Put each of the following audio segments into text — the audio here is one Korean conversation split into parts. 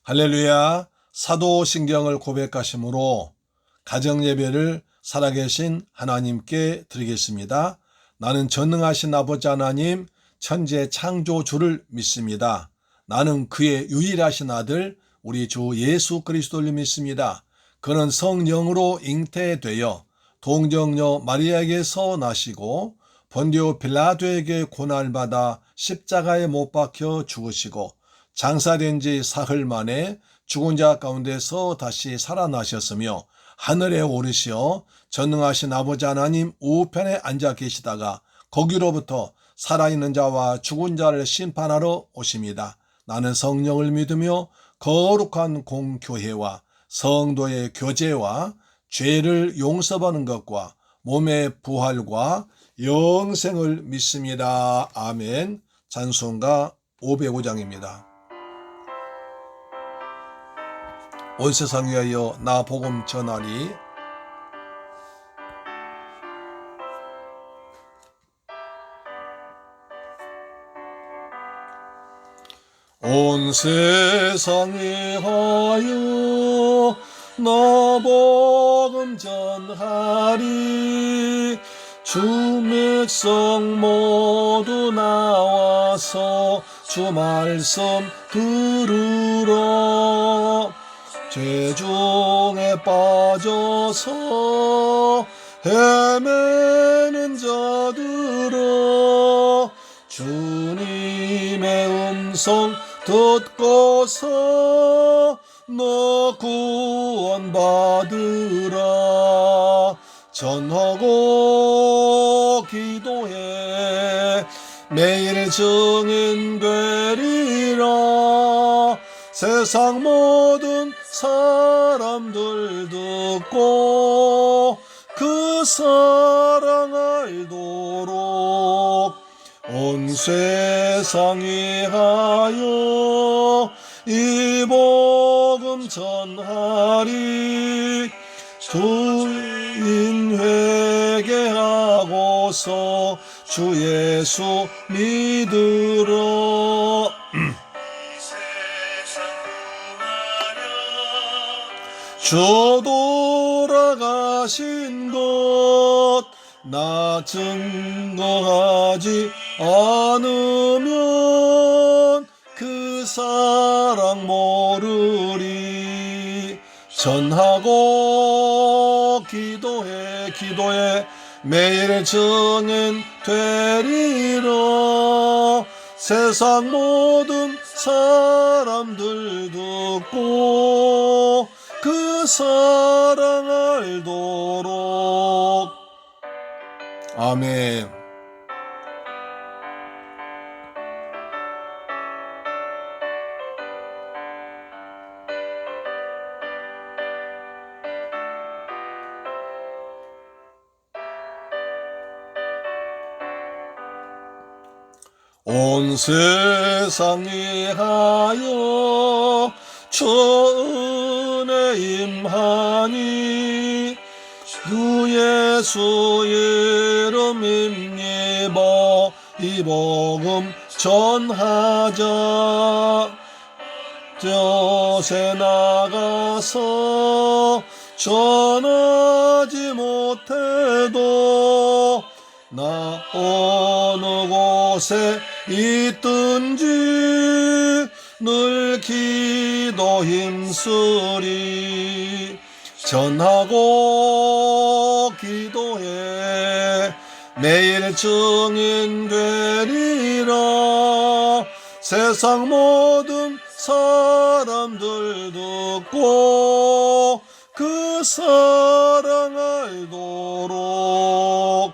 할렐루야. 사도신경을 고백하심으로 가정예배를 살아계신 하나님께 드리겠습니다. 나는 전능하신 아버지 하나님 천지의 창조주를 믿습니다. 나는 그의 유일하신 아들 우리 주 예수 그리스도를 믿습니다. 그는 성령으로 잉태되어 동정녀 마리아에게서 나시고 본디오 빌라도에게 고난받아 십자가에 못 박혀 죽으시고 장사된 지 사흘 만에 죽은 자 가운데서 다시 살아나셨으며 하늘에 오르시어 전능하신 아버지 하나님 우편에 앉아 계시다가 거기로부터 살아있는 자와 죽은 자를 심판하러 오십니다. 나는 성령을 믿으며 거룩한 공교회와 성도의 교제와 죄를 용서받는 것과 몸의 부활과 영생을 믿습니다. 아멘. 찬송가 505장입니다. 온 세상 위하여 나 복음 전하리. 온 세상 위하여 나 복음 전하리. 주 백성 모두 나와서 주 말씀 들으러 죄 중에 빠져서 헤매는 자들아 주님의 음성 듣고서 너 구원받으라. 전하고 기도해 매일 증인 되리라. 세상 모든 사람들 듣고 그 사랑 알도록 온 세상 위하여 이 복음 전하리. 주인 회개하고서 주 예수 믿으라. 주 돌아가신 것 나 증거하지 않으면 그 사랑 모르리. 전하고 기도해 매일 증인 되리라. 세상 모든 사람들 듣고 그 사랑 알도록. 아멘. 온 세상 위하여 주 은혜 임하니 주 예수 이름 힘입어 이 복음 전하자. 저세 나가서 전하지 못해도 나 어느 곳에 있든지 늘 기도 힘쓰리. 전하고 기도해 매일 증인 되리라. 세상 모든 사람들 듣고 그 사랑 알도록.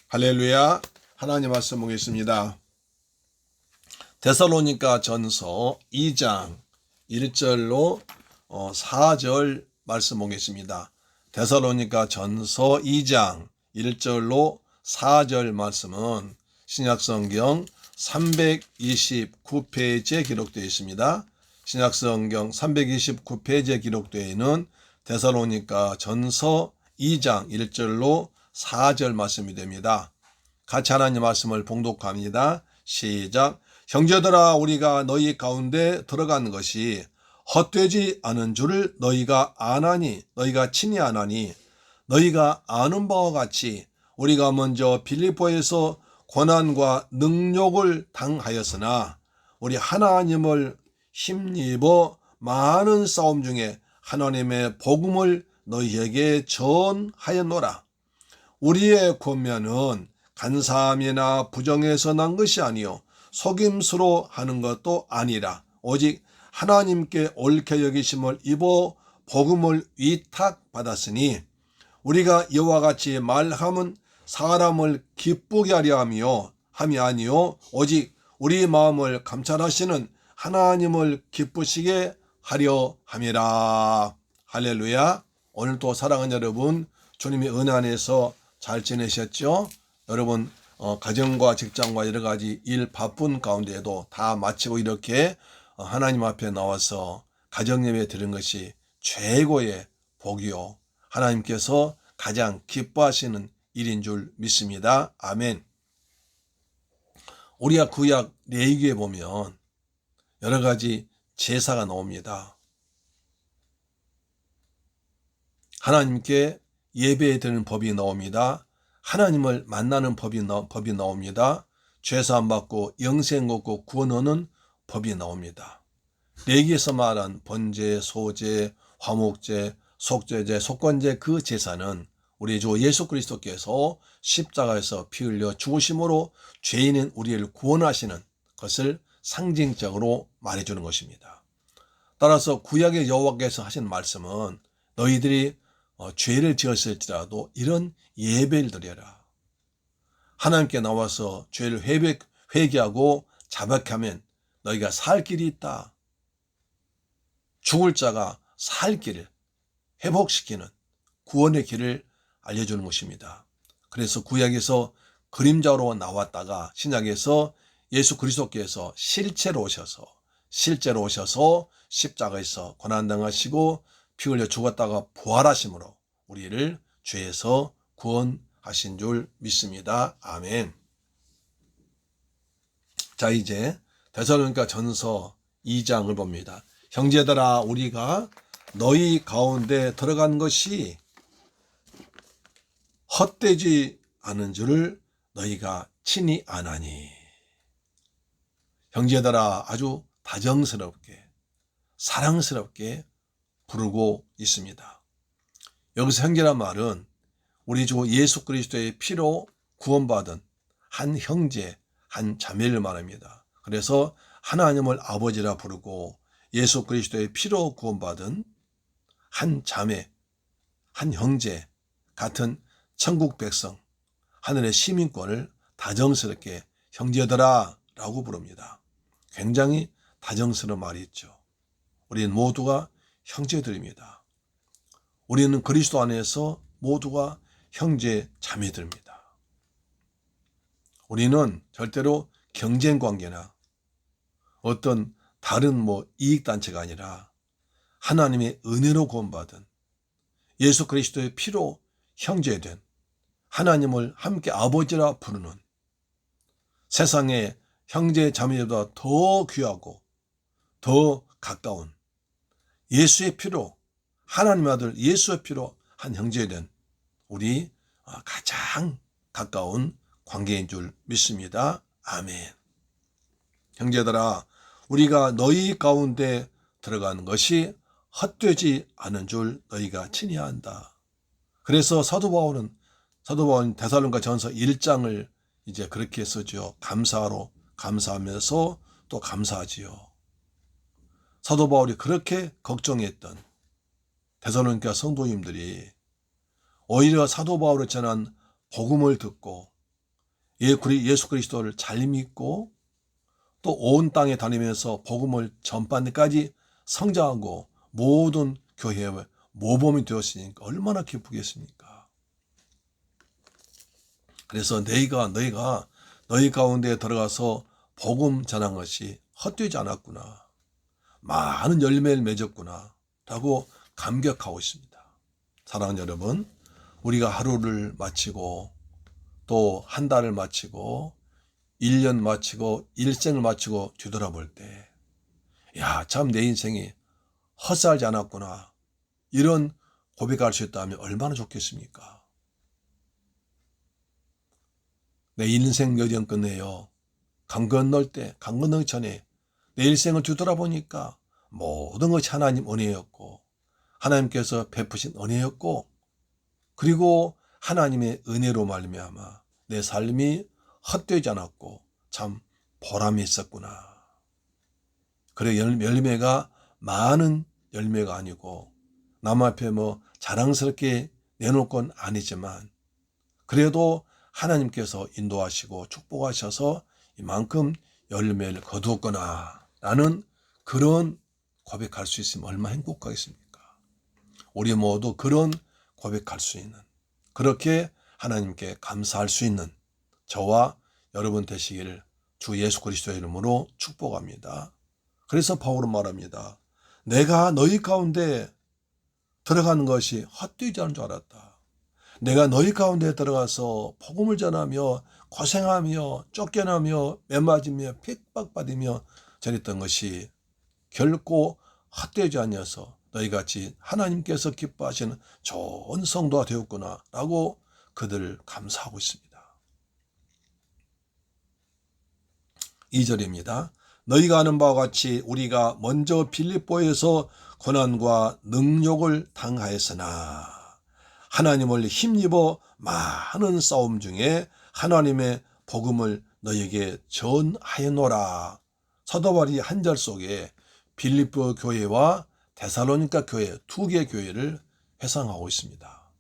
할렐루야. 하나님 말씀 보겠습니다. 데살로니가 전서 2장 1절로 4절 말씀 보겠습니다. 데살로니가 전서 2장 1절로 4절 말씀은 신약성경 329페이지에 기록되어 있습니다. 신약성경 329페이지에 기록되어 있는 데살로니가 전서 2장 1절로 4절 말씀이 됩니다. 같이 하나님 말씀을 봉독합니다. 시작. 형제들아, 우리가 너희 가운데 들어간 것이 헛되지 않은 줄을 너희가 아나니, 너희가 친히 아나니, 너희가 아는 바와 같이 우리가 먼저 빌립보에서 고난과 능욕을 당하였으나 우리 하나님을 힘입어 많은 싸움 중에 하나님의 복음을 너희에게 전하였노라. 우리의 권면은 간사함이나 부정에서 난 것이 아니요 속임수로 하는 것도 아니라 오직 하나님께 옳게 여기심을 입어 복음을 위탁받았으니 우리가 이와 같이 말함은 사람을 기쁘게 하려 함이 아니요 오직 우리 마음을 감찰하시는 하나님을 기쁘시게 하려 함이라. 할렐루야. 오늘도 사랑하는 여러분, 주님의 은혜 안에서 잘 지내셨죠? 여러분 가정과 직장과 여러 가지 일 바쁜 가운데에도 다 마치고 이렇게 하나님 앞에 나와서 가정예배 드리는 것이 최고의 복이요 하나님께서 가장 기뻐하시는 일인 줄 믿습니다. 아멘. 우리가 구약 레위기에 보면 여러 가지 제사가 나옵니다. 하나님께 예배에 드리는 법이 나옵니다. 하나님을 만나는 법이 나옵니다. 죄사함 받고 영생 얻고 구원 얻는 법이 나옵니다. 레위기에서 말한 번제, 소제, 화목제, 속죄제, 속건제 그 제사는 우리 주 예수 그리스도께서 십자가에서 피 흘려 죽으심으로 죄인인 우리를 구원하시는 것을 상징적으로 말해주는 것입니다. 따라서 구약의 여호와께서 하신 말씀은 너희들이 죄를 지었을지라도 이런 예배를 드려라. 하나님께 나와서 죄를 회개하고 자백하면 너희가 살 길이 있다. 죽을 자가 살 길을 회복시키는 구원의 길을 알려주는 것입니다. 그래서 구약에서 그림자로 나왔다가 신약에서 예수 그리스도께서 실제로 오셔서 십자가에서 고난당하시고 피 흘려 죽었다가 부활하심으로 우리를 죄에서 구원하신 줄 믿습니다. 아멘. 자, 이제 데살로니가 전서 2장을 봅니다. 형제들아, 우리가 너희 가운데 들어간 것이 헛되지 않은 줄을 너희가 친히 아나니. 형제들아, 아주 다정스럽게 사랑스럽게 부르고 있습니다. 여기서 형제란 말은 우리 주 예수 그리스도의 피로 구원받은 한 형제, 한 자매를 말합니다. 그래서 하나님을 아버지라 부르고 예수 그리스도의 피로 구원받은 한 자매, 한 형제 같은 천국 백성, 하늘의 시민권을 다정스럽게 형제들아 라고 부릅니다. 굉장히 다정스러운 말이 있죠. 우리는 모두가 형제들입니다. 우리는 그리스도 안에서 모두가 형제 자매들입니다. 우리는 절대로 경쟁 관계나 어떤 다른 이익단체가 아니라 하나님의 은혜로 구원받은 예수 그리스도의 피로 형제된 하나님을 함께 아버지라 부르는 세상의 형제 자매보다 더 귀하고 더 가까운 예수의 피로 하나님 아들 예수의 피로 한 형제된 우리 가장 가까운 관계인 줄 믿습니다. 아멘. 형제들아, 우리가 너희 가운데 들어가는 것이 헛되지 않은 줄 너희가 친히 안다. 그래서 사도 바울은 데살로니가 전서 1장을 이제 그렇게 쓰죠. 감사하면서 또 감사하지요. 사도 바울이 그렇게 걱정했던 데살로니가 성도님들이 오히려 사도 바울이 전한 복음을 듣고 예수 그리스도를 잘 믿고 또 온 땅에 다니면서 복음을 전파하는 데까지 성장하고 모든 교회의 모범이 되었으니까 얼마나 기쁘겠습니까? 그래서 너희가 너희 가운데 들어가서 복음 전한 것이 헛되지 않았구나. 많은 열매를 맺었구나 라고 감격하고 있습니다. 사랑하는 여러분, 우리가 하루를 마치고 또 한 달을 마치고 1년 마치고 일생을 마치고 뒤돌아볼 때, 야, 참 내 인생이 헛살지 않았구나, 이런 고백할 수 있다면 얼마나 좋겠습니까? 내 인생 여정 끝내요. 강 건널 때, 강 건너기 전에 내 일생을 뒤돌아보니까 모든 것이 하나님 은혜였고, 하나님께서 베푸신 은혜였고, 그리고 하나님의 은혜로 말미암아 내 삶이 헛되지 않았고 참 보람이 있었구나. 그래, 열매가 많은 열매가 아니고 남 앞에 뭐 자랑스럽게 내놓을 건 아니지만 그래도 하나님께서 인도하시고 축복하셔서 이만큼 열매를 거두었구나 라는 그런 고백할 수 있으면 얼마나 행복하겠습니까? 우리 모두 그런 고백할 수 있는, 그렇게 하나님께 감사할 수 있는 저와 여러분 되시기를 주 예수 그리스도의 이름으로 축복합니다. 그래서 바울은 말합니다. 내가 너희 가운데 들어가는 것이 헛되지 않은 줄 알았다. 내가 너희 가운데 들어가서 복음을 전하며 고생하며 쫓겨나며 매맞으며 핍박받으며 전했던 것이 결코 헛되지 아니어서 너희같이 하나님께서 기뻐하시는 좋은 성도가 되었구나 라고 그들을 감사하고 있습니다. 2절입니다. 너희가 아는 바와 같이 우리가 먼저 빌립보에서 고난과 능욕을 당하였으나 하나님을 힘입어 많은 싸움 중에 하나님의 복음을 너희에게 전하였노라. 사도 바울이 한 절 속에 빌립보 교회와 데살로니가 교회 두 개의 교회를 회상하고 있습니다.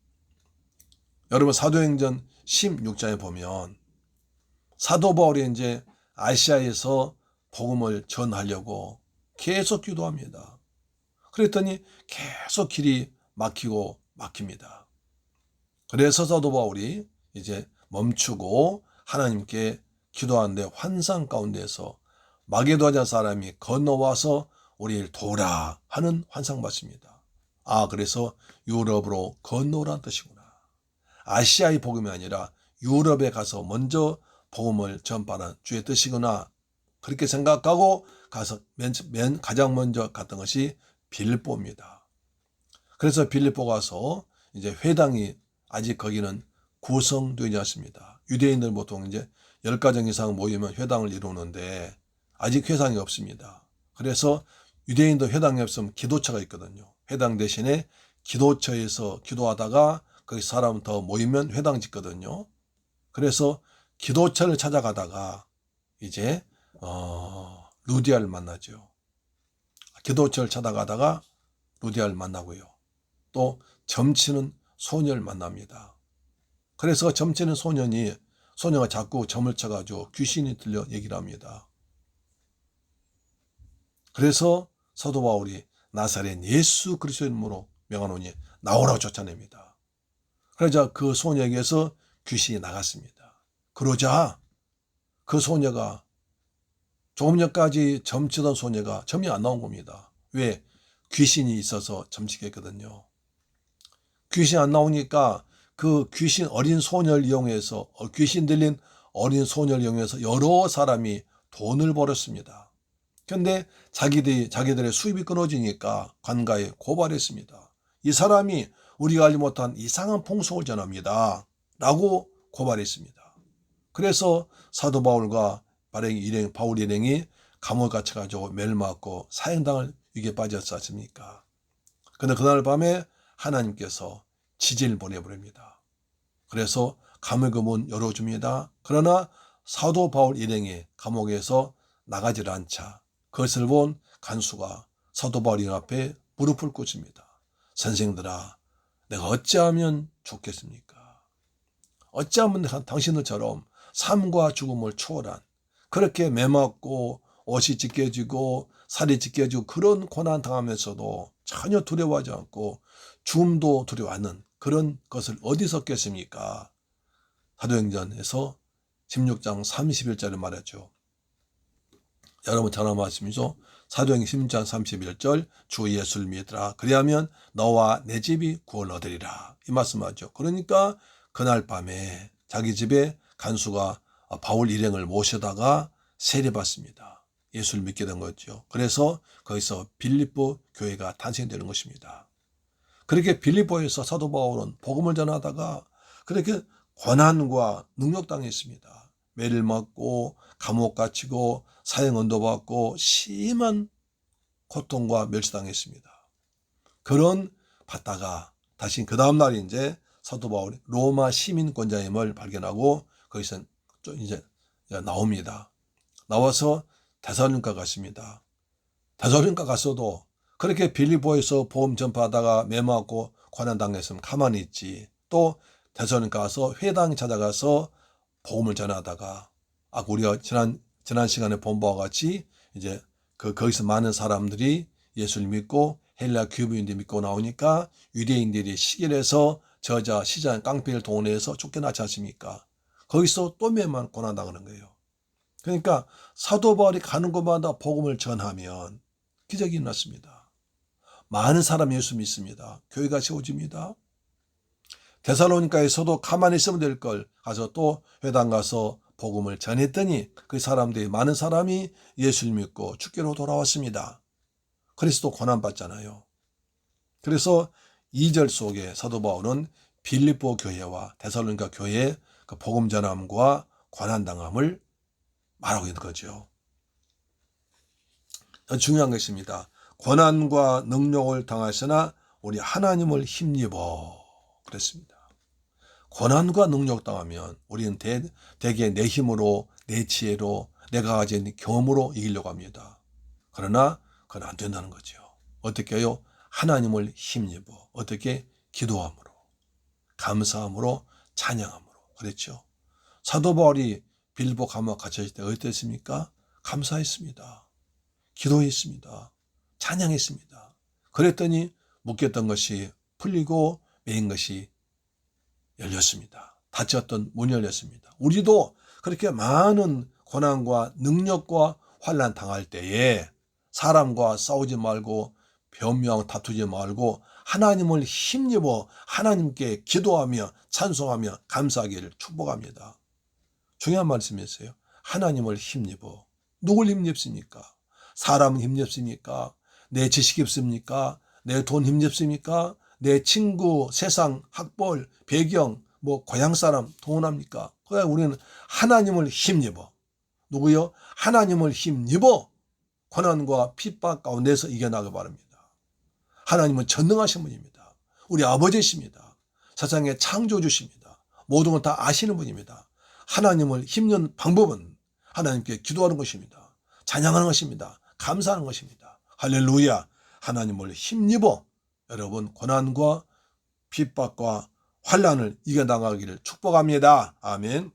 여러분 사도행전 16장에 보면 사도 바울이 이제 아시아에서 복음을 전하려고 계속 기도합니다. 그랬더니 계속 길이 막힙니다. 그래서 사도 바울이 이제 멈추고 하나님께 기도하는데 환상 가운데서 마게도냐 사람이 건너와서 우리를 도우라 하는 환상 받습니다. 아, 그래서 유럽으로 건너오라는 뜻이구나. 아시아의 복음이 아니라 유럽에 가서 먼저 복음을 전파하는 주의 뜻이구나. 그렇게 생각하고 가서 가장 먼저 갔던 것이 빌립보입니다. 그래서 빌립보 가서 이제 회당이 아직 거기는 구성되지 않습니다. 유대인들 보통 이제 10가정 이상 모이면 회당을 이루는데 아직 회당이 없습니다. 그래서 유대인도 회당이 없으면 기도처가 있거든요. 회당 대신에 기도처에서 기도하다가 거기 사람 더 모이면 회당 짓거든요. 그래서 기도처를 찾아가다가 이제 루디아를 만나죠. 기도처를 찾아가다가 루디아를 만나고요. 또 점치는 소녀를 만납니다. 그래서 점치는 소녀가 자꾸 점을 쳐가지고 귀신이 들려 얘기를 합니다. 그래서 사도 바울이 나사렛 예수 그리스도의 이름으로 명하노니 나오라고 쫓아냅니다. 그러자 그 소녀에게서 귀신이 나갔습니다. 그러자 그 소녀가 조금 전까지 점치던 소녀가 점이 안 나온 겁니다. 왜? 귀신이 있어서 점치게 했거든요. 귀신 안 나오니까 그 귀신 어린 소녀를 이용해서 귀신 들린 어린 소녀를 이용해서 여러 사람이 돈을 벌었습니다. 그런데 자기들의 수입이 끊어지니까 관가에 고발했습니다. 이 사람이 우리가 알지 못한 이상한 풍속을 전합니다 라고 고발했습니다. 그래서 사도 바울과 바울 일행이 감옥에 갇혀가지고 멸망하고 사형당할 위기에 빠졌지 않습니까? 그런데 그날 밤에 하나님께서 지진을 보내버립니다. 그래서 감옥의 문 열어줍니다. 그러나 사도 바울 일행이 감옥에서 나가지를 않자 그것을 본 간수가 사도 바울 일행 앞에 무릎을 꿇습니다. 선생들아, 내가 어찌하면 좋겠습니까? 어찌하면 당신들처럼 삶과 죽음을 초월한 그렇게 매맞고 옷이 찢겨지고 살이 찢겨지고 그런 고난 당하면서도 전혀 두려워하지 않고 죽음도 두려워 않는 그런 것을 어디서 깼습니까? 사도행전에서 16장 31절을 말했죠. 여러분 잘 아는 말씀이죠. 사도행전 16장 31절 주 예수를 믿으라. 그리하면 너와 내 집이 구원을 얻으리라. 이 말씀하죠. 그러니까 그날 밤에 자기 집에 간수가 바울 일행을 모셔다가 세례받습니다. 예수를 믿게 된 거죠. 그래서 거기서 빌립보 교회가 탄생되는 것입니다. 그렇게 빌립보에서 사도 바울은 복음을 전하다가 그렇게 고난과 능력당했습니다. 매를 맞고 감옥 갇히고 사형 언도받고 심한 고통과 멸시당했습니다. 그런 받다가 다시 그 다음날 이제 사도 바울이 로마 시민권자임을 발견하고 거기서 이제 나옵니다. 나와서 데살로니가 갔습니다. 데살로니가 갔어도 그렇게 빌립보에서 복음 전파하다가 매맞고 고난당했으면 가만히 있지. 또 데살로니가 가서 회당 찾아가서 복음을 전하다가 우리가 지난 시간에 본 바와 같이 이제 거기서 많은 사람들이 예수를 믿고 헬라 귀부인들이 믿고 나오니까 유대인들이 시길에서 저자 시장 깡패를 동원해서 쫓겨나지 않습니까? 거기서 또 매만 고난당하는 거예요. 그러니까 사도 바울이 가는 곳마다 복음을 전하면 기적이 일어났습니다. 많은 사람이 예수 믿습니다. 교회가 세워집니다. 데살로니가에서도 가만히 있으면 될 걸 가서 또 회당 가서 복음을 전했더니 그 사람들이 많은 사람이 예수를 믿고 주께로 돌아왔습니다. 그래서 또 고난받잖아요. 그래서 2절 속에 사도 바울은 빌립보 교회와 데살로니가 교회의 그 복음 전함과 고난당함을 말하고 있는 거죠. 중요한 것입니다. 고난과 능력을 당하시나 우리 하나님을 힘입어 그랬습니다. 고난과 능력 당하면 우리는 대개 내 힘으로 내 지혜로 내가 가진 경험으로 이기려고 합니다. 그러나 그건 안 된다는 거죠. 어떻게 해요? 하나님을 힘입어. 어떻게? 기도함으로, 감사함으로, 찬양함으로. 그랬죠. 사도 바울이 빌립보 감옥 갇혔을 때 어땠습니까? 감사했습니다. 기도했습니다. 찬양했습니다. 그랬더니 묶였던 것이 풀리고 매인 것이 열렸습니다. 닫혔던 문이 열렸습니다. 우리도 그렇게 많은 고난과 능력과 환난 당할 때에 사람과 싸우지 말고 변명하고 다투지 말고 하나님을 힘입어 하나님께 기도하며 찬송하며 감사하기를 축복합니다. 중요한 말씀이었어요. 하나님을 힘입어. 누굴 힘입습니까? 사람은 힘입습니까? 내 지식이 없습니까? 내 돈 힘입습니까? 내 친구, 세상, 학벌, 배경, 고향 사람 동원합니까? 그러니까 우리는 하나님을 힘입어. 누구요? 하나님을 힘입어 고난과 핍박 가운데서 이겨나가기 바랍니다. 하나님은 전능하신 분입니다. 우리 아버지십니다. 세상의 창조주십니다. 모든 걸 다 아시는 분입니다. 하나님을 힘는 방법은 하나님께 기도하는 것입니다. 찬양하는 것입니다. 감사하는 것입니다. 할렐루야. 하나님을 힘입어 여러분 고난과 핍박과 환난을 이겨나가기를 축복합니다. 아멘.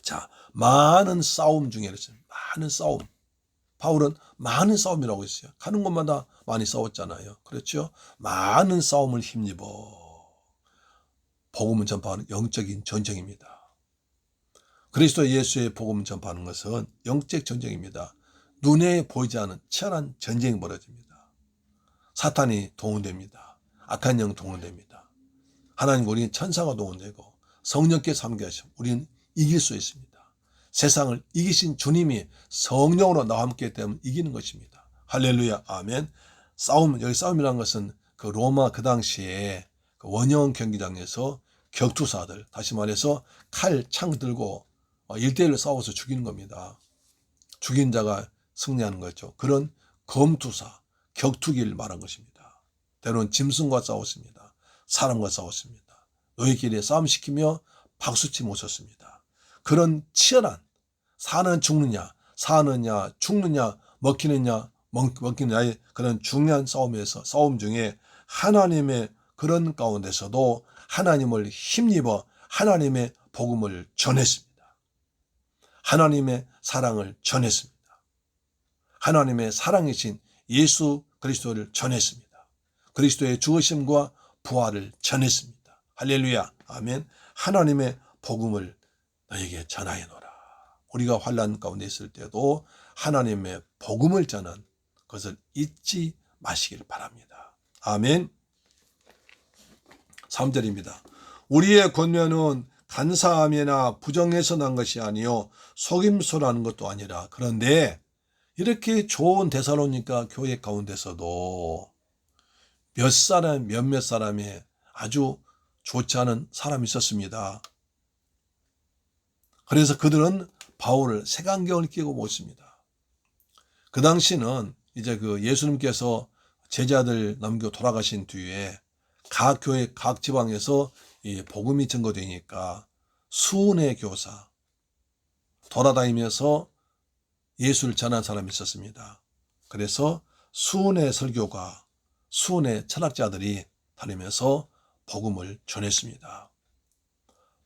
자, 많은 싸움 중에 많은 싸움. 바울은 많은 싸움이라고 했어요. 가는 곳마다 많이 싸웠잖아요. 그렇죠? 많은 싸움을 힘입어. 복음을 전파하는 영적인 전쟁입니다. 그리스도 예수의 복음을 전파하는 것은 영적 전쟁입니다. 눈에 보이지 않은 치열한 전쟁이 벌어집니다. 사탄이 동원됩니다. 악한 영 동원됩니다. 하나님 우리는 천사가 동원되고 성령께 삼겨하시면 우리는 이길 수 있습니다. 세상을 이기신 주님이 성령으로 나와 함께 되면 이기는 것입니다. 할렐루야. 아멘. 여기 싸움이라는 것은 그 로마 그 당시에 그 원형 경기장에서 격투사들, 다시 말해서 칼, 창 들고 1대1로 싸워서 죽이는 겁니다. 죽인 자가 승리하는 거죠. 그런 검투사, 격투기를 말한 것입니다. 때로는 짐승과 싸웠습니다. 사람과 싸웠습니다. 너희끼리 싸움시키며 박수치 못 쳤습니다. 그런 치열한 사는 죽느냐, 사느냐, 죽느냐, 먹히느냐의 그런 중요한 싸움 중에 하나님의 그런 가운데서도 하나님을 힘입어 하나님의 복음을 전했습니다. 하나님의 사랑을 전했습니다. 하나님의 사랑이신 예수 그리스도를 전했습니다. 그리스도의 죽으심과 부활을 전했습니다. 할렐루야. 아멘. 하나님의 복음을 너에게 전하여노라. 우리가 환난 가운데 있을 때도 하나님의 복음을 전한 것을 잊지 마시길 바랍니다. 아멘. 3절입니다. 우리의 권면은 간사함이나 부정에서 난 것이 아니요 속임수라는 것도 아니라. 그런데 이렇게 좋은 데살로니가 교회 가운데서도 몇몇 사람이 아주 좋지 않은 사람이 있었습니다. 그래서 그들은 바울을 색안경을 끼고 모십니다. 그 당시는 이제 그 예수님께서 제자들 남겨 돌아가신 뒤에 각 교회, 각 지방에서 이 복음이 증거되니까 수은의 교사, 돌아다니면서 예수를 전한 사람이 있었습니다. 그래서 수은의 설교가, 수은의 철학자들이 다니면서 복음을 전했습니다.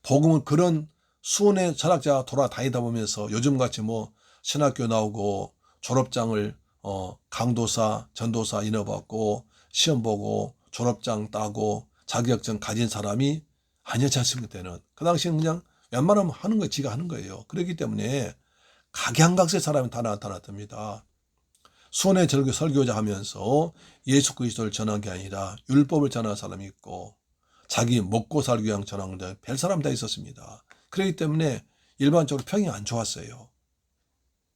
복음은 그런 수은의 철학자가 돌아다니다 보면서 요즘같이 뭐 신학교 나오고 졸업장을 강도사, 전도사 인허받고 시험 보고 졸업장 따고 자격증 가진 사람이 아니었지 않습니까? 그때는. 그 당시에는 그냥 웬만하면 하는 거 지가 하는 거예요. 그렇기 때문에 각양각색 사람이 다 나타났답니다. 수원의 설교자 하면서 예수 그리스도를 전한 게 아니라 율법을 전한 사람이 있고 자기 먹고 살기 위한 전하는데 별 사람 다 있었습니다. 그렇기 때문에 일반적으로 평이 안 좋았어요.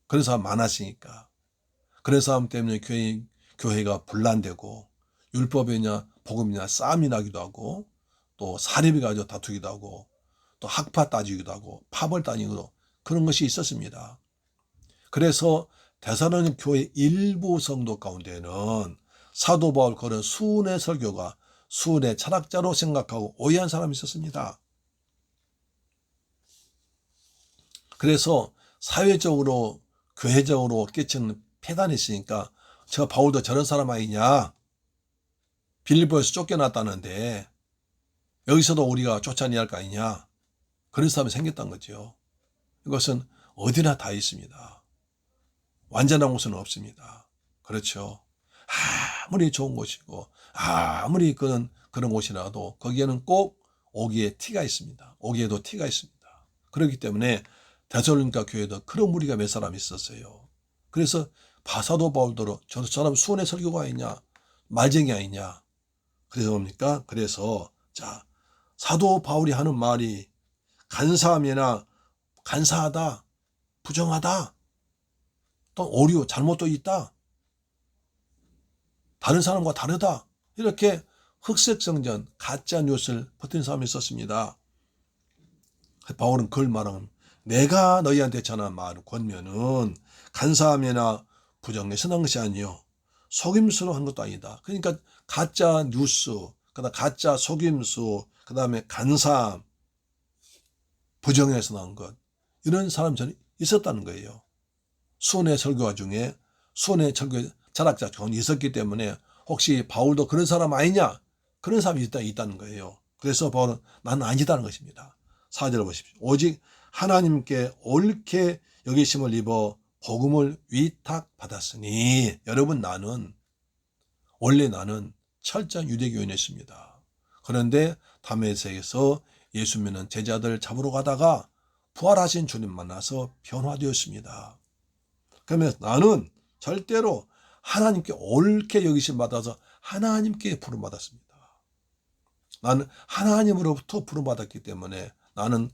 그런 사람 많았으니까. 그런 사람 때문에 교회가 분란되고 율법이냐 복음이냐 싸움이 나기도 하고 또 사립이 가지고 다투기도 하고 또 학파 따지기도 하고 팝을 따지기도 그런 것이 있었습니다. 그래서 데살로니가 교회 일부 성도 가운데는 사도 바울 그런 수은의 설교가 수은의 철학자로 생각하고 오해한 사람이 있었습니다. 그래서 사회적으로 교회적으로 끼치는 폐단이 있으니까 저 바울도 저런 사람 아니냐, 빌립보에서 쫓겨났다는데 여기서도 우리가 쫓아내야 할 거 아니냐, 그런 사람이 생겼던 거죠. 이것은 어디나 다 있습니다. 완전한 곳은 없습니다. 그렇죠. 아무리 좋은 곳이고 아무리 그런 곳이라도 거기에는 꼭 오기에 티가 있습니다. 오기에도 티가 있습니다. 그렇기 때문에 데살로니가 교회도 그런 무리가 몇 사람 있었어요. 그래서 사도 바울도 저 사람 수원의 설교가 아니냐, 말쟁이 아니냐. 그래서 뭡니까? 그래서 자, 사도 바울이 하는 말이 간사함이나 간사하다, 부정하다, 또 오류, 잘못도 있다, 다른 사람과 다르다, 이렇게 흑색성전, 가짜 뉴스를 퍼뜨린 사람이 있었습니다. 바울은 그걸 말하면 내가 너희한테 전한 말, 권면은 간사함이나 부정에서 난 것이 아니요 속임수로 한 것도 아니다. 그러니까 가짜 뉴스, 그다음 가짜 속임수, 그다음에 간사함, 부정에서 난 것, 이런 사람들이 있었다는 거예요. 수원의 설교가 중에 수원의 철학자 전 있었기 때문에 혹시 바울도 그런 사람 아니냐, 그런 사람이 있다는 거예요. 그래서 바울은 나는 아니다는 것입니다. 4절 보십시오. 오직 하나님께 옳게 여기심을 입어 복음을 위탁받았으니. 여러분, 원래 나는 철저한 유대교인이었습니다. 그런데 다메섹에서 예수 믿는 제자들 잡으러 가다가 부활하신 주님 만나서 변화되었습니다. 그러면 나는 절대로 하나님께 옳게 여기심 받아서 하나님께 부름받았습니다. 나는 하나님으로부터 부름받았기 때문에 나는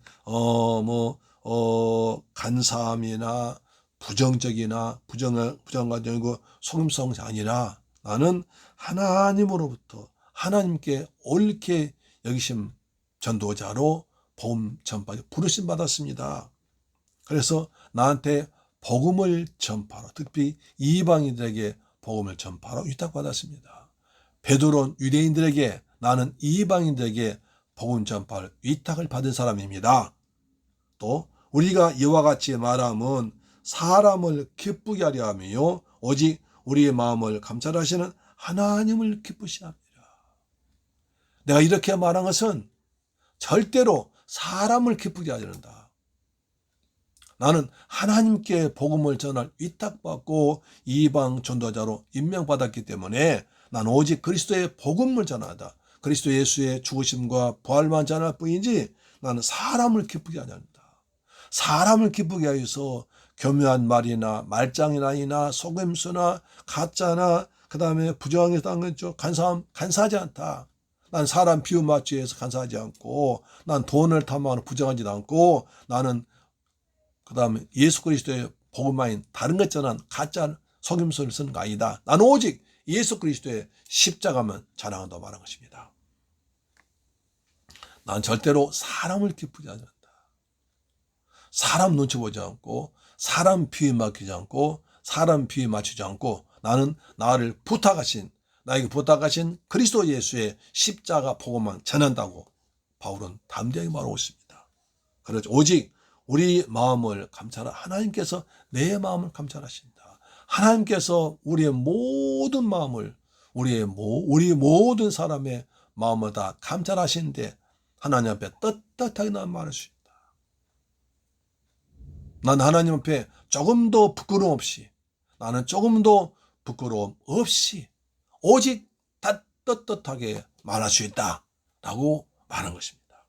간사함이나 부정적이나 부정가적이고 속임성이 아니라 나는 하나님으로부터 하나님께 옳게 여기심 전도자로 복음 전파 부르심 받았습니다. 그래서 나한테 복음을 전파로, 특히 이방인들에게 복음을 전파로 위탁받았습니다. 베드로는 유대인들에게, 나는 이방인들에게 복음 전파를 위탁을 받은 사람입니다. 또 우리가 이와 같이 말함은 사람을 기쁘게 하려 하며 오직 우리의 마음을 감찰하시는 하나님을 기쁘시게 합니다. 내가 이렇게 말한 것은 절대로 사람을 기쁘게 하지 않는다. 나는 하나님께 복음을 전할 위탁받고 이방 전도자로 임명받았기 때문에 나는 오직 그리스도의 복음을 전하다. 그리스도 예수의 죽으심과 부활만 전할 뿐이지 나는 사람을 기쁘게 하지 않는다. 사람을 기쁘게 하여서 교묘한 말이나 말장난이나 속임수나 가짜나 그 다음에 부정하게 당한 간사하지 않다. 난 사람 비유 맞추기 위해서 간사하지 않고, 난 돈을 탐하는 부정하지도 않고, 나는 그 다음에 예수 그리스도의 복음만인 다른 것처럼 가짜 속임수를 쓰는 거 아니다. 나는 오직 예수 그리스도의 십자가만 자랑한다고 말한 것입니다. 난 절대로 사람을 기쁘지 않는다. 사람 눈치 보지 않고, 사람 비유 맡기지 않고, 사람 비유 맞추지 않고, 나는 나를 부탁하신, 나에게 부탁하신 그리스도 예수의 십자가 복음만 전한다고 바울은 담대하게 말하고 있습니다. 그렇죠. 오직 우리 마음을 하나님께서 내 마음을 감찰하신다. 하나님께서 우리의 모든 마음을, 우리 모든 사람의 마음을 다 감찰하시는데 하나님 앞에 떳떳하게 난 말할 수 있다. 난 하나님 앞에 조금도 부끄러움 없이, 나는 조금도 부끄러움 없이 오직 다 떳떳하게 말할 수 있다 라고 말한 것입니다.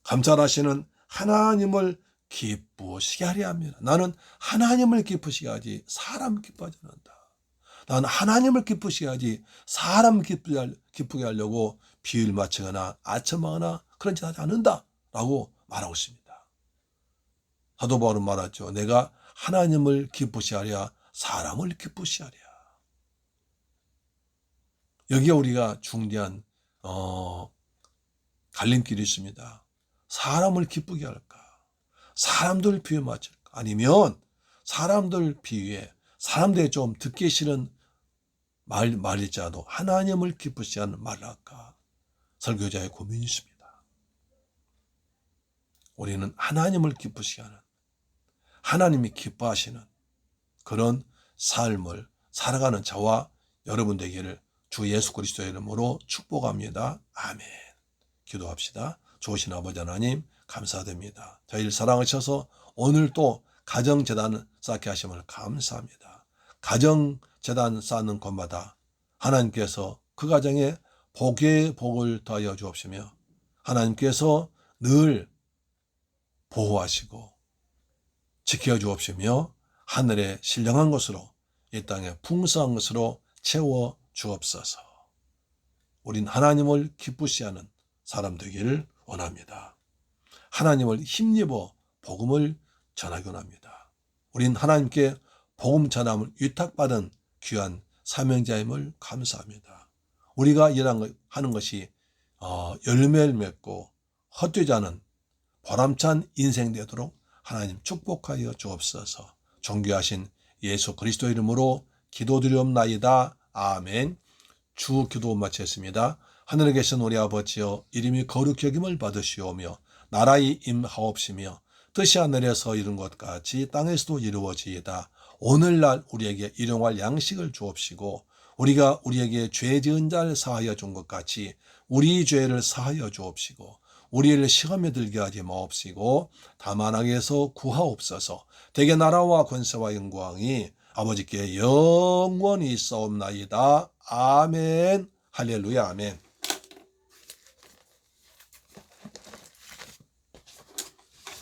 감찰하시는 하나님을 기쁘시게 하려 합니다. 나는 하나님을 기쁘시게 하지 사람 기쁘하지 않는다. 나는 하나님을 기쁘시게 하지 사람 기쁘게 하려고 비유를 맞추거나 아첨하거나 그런 짓 하지 않는다 라고 말하고 있습니다. 사도 바울은 말하죠. 내가 하나님을 기쁘시게 하랴 사람을 기쁘시게 하랴. 여기에 우리가 중대한 갈림길이 있습니다. 사람을 기쁘게 할까? 사람들 비유에 맞출까? 아니면 사람들 비유에 사람들이 좀 듣기 싫은 말일지라도 하나님을 기쁘시게 하는 말을 할까? 설교자의 고민이 있습니다. 우리는 하나님을 기쁘시게 하는, 하나님이 기뻐하시는 그런 삶을 살아가는 저와 여러분 되기를 주 예수 그리스도의 이름으로 축복합니다. 아멘. 기도합시다. 좋으신 아버지 하나님 감사드립니다. 저희를 사랑하셔서 오늘 또 가정재단을 쌓게 하심을 감사합니다. 가정재단 쌓는 곳마다 하나님께서 그 가정에 복의 복을 더하여 주옵시며 하나님께서 늘 보호하시고 지켜 주옵시며 하늘의 신령한 것으로 이 땅에 풍성한 것으로 채워 주옵소서. 우린 하나님을 기쁘시 하는 사람 되기를 원합니다. 하나님을 힘입어 복음을 전하곤 합니다. 우린 하나님께 복음 전함을 위탁받은 귀한 사명자임을 감사합니다. 우리가 하는 것이 열매를 맺고 헛되지 않은 보람찬 인생 되도록 하나님 축복하여 주옵소서. 존귀하신 예수 그리스도 이름으로 기도드리옵나이다. 아멘. 주 기도 마쳤습니다. 하늘에 계신 우리 아버지여 이름이 거룩히 여김을 받으시오며 나라의 임하옵시며 뜻이 하늘에서 이룬 것 같이 땅에서도 이루어지이다. 오늘날 우리에게 일용할 양식을 주옵시고 우리가 우리에게 죄 지은 자를 사하여 준 것 같이 우리 죄를 사하여 주옵시고 우리를 시험에 들게 하지 마옵시고 다만 악에서 구하옵소서. 대개 나라와 권세와 영광이 아버지께 영원히 있사옵나이다. 아멘. 할렐루야. 아멘.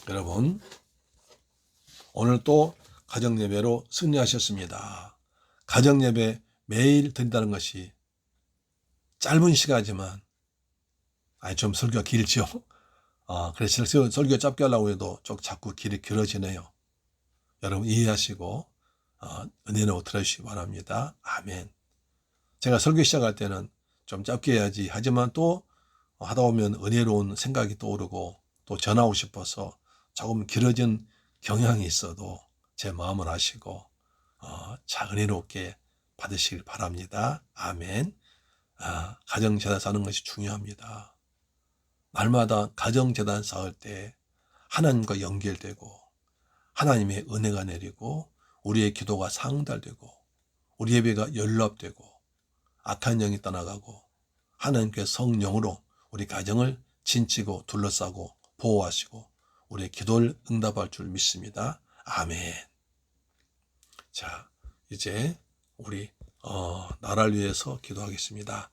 여러분 오늘 또 가정예배로 승리하셨습니다. 가정예배 매일 드린다는 것이 짧은 시간이지만 좀 설교가 길죠. 그래서 설교 짧게 하려고 해도 좀 자꾸 길이 길어지네요. 여러분 이해하시고 은혜로 들어주시기 바랍니다. 아멘. 제가 설교 시작할 때는 좀 짧게 해야지 하지만 또 하다 보면 은혜로운 생각이 떠오르고 또 전하고 싶어서 조금 길어진 경향이 있어도 제 마음을 아시고 은혜롭게 받으시길 바랍니다. 아멘. 가정재단 쌓는 것이 중요합니다. 날마다 가정재단 쌓을 때 하나님과 연결되고 하나님의 은혜가 내리고 우리의 기도가 상달되고 우리 예배가 연락되고 악한 영이 떠나가고 하나님께 성령으로 우리 가정을 진치고 둘러싸고 보호하시고 우리의 기도를 응답할 줄 믿습니다. 아멘. 자, 이제 우리 나라를 위해서 기도하겠습니다.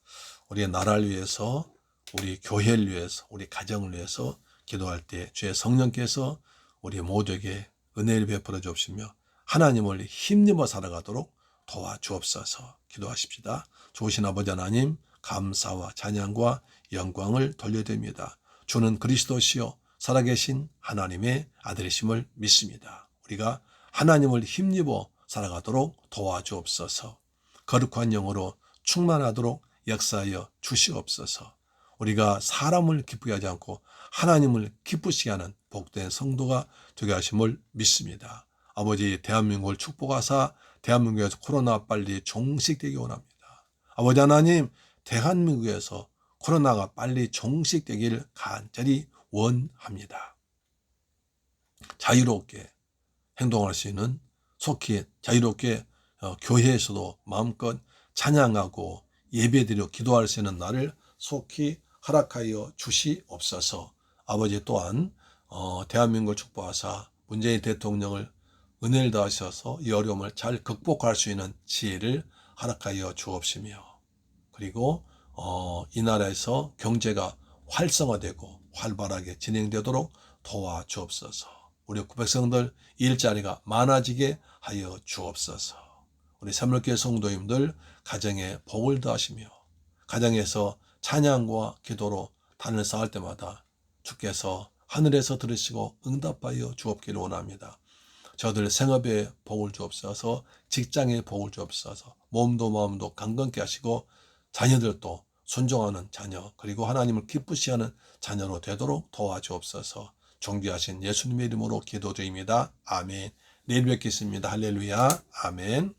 우리의 나라를 위해서, 우리 교회를 위해서, 우리 가정을 위해서 기도할 때 주의 성령께서 우리 모두에게 은혜를 베풀어 주옵시며 하나님을 힘입어 살아가도록 도와주옵소서. 기도하십시다. 좋으신 아버지 하나님 감사와 찬양과 영광을 돌려드립니다. 주는 그리스도시요 살아계신 하나님의 아들이심을 믿습니다. 우리가 하나님을 힘입어 살아가도록 도와주옵소서. 거룩한 영으로 충만하도록 역사하여 주시옵소서. 우리가 사람을 기쁘게 하지 않고 하나님을 기쁘시게 하는 복된 성도가 되게 하심을 믿습니다. 아버지, 대한민국을 축복하사 대한민국에서 코로나 빨리 종식되기 원합니다. 아버지 하나님, 대한민국에서 코로나가 빨리 종식되길 간절히 원합니다. 자유롭게 행동할 수 있는, 속히 자유롭게 교회에서도 마음껏 찬양하고 예배드리고 기도할 수 있는 날을 속히 허락하여 주시옵소서. 아버지 또한 대한민국을 축복하사 문재인 대통령을 은혜를 더하셔서 이 어려움을 잘 극복할 수 있는 지혜를 허락하여 주옵시며, 그리고 이 나라에서 경제가 활성화되고 활발하게 진행되도록 도와주옵소서. 우리 백성들 일자리가 많아지게 하여 주옵소서. 우리 새물교회 성도님들 가정에 복을 더하시며 가정에서 찬양과 기도로 단을 쌓을 때마다 주께서 하늘에서 들으시고 응답하여 주옵기를 원합니다. 저들 생업에 복을 주옵소서. 직장에 복을 주옵소서. 몸도 마음도 강건케 하시고 자녀들도 순종하는 자녀, 그리고 하나님을 기쁘시 하는 자녀로 되도록 도와주옵소서. 존귀하신 예수님의 이름으로 기도드립니다. 아멘. 내일 뵙겠습니다. 할렐루야. 아멘.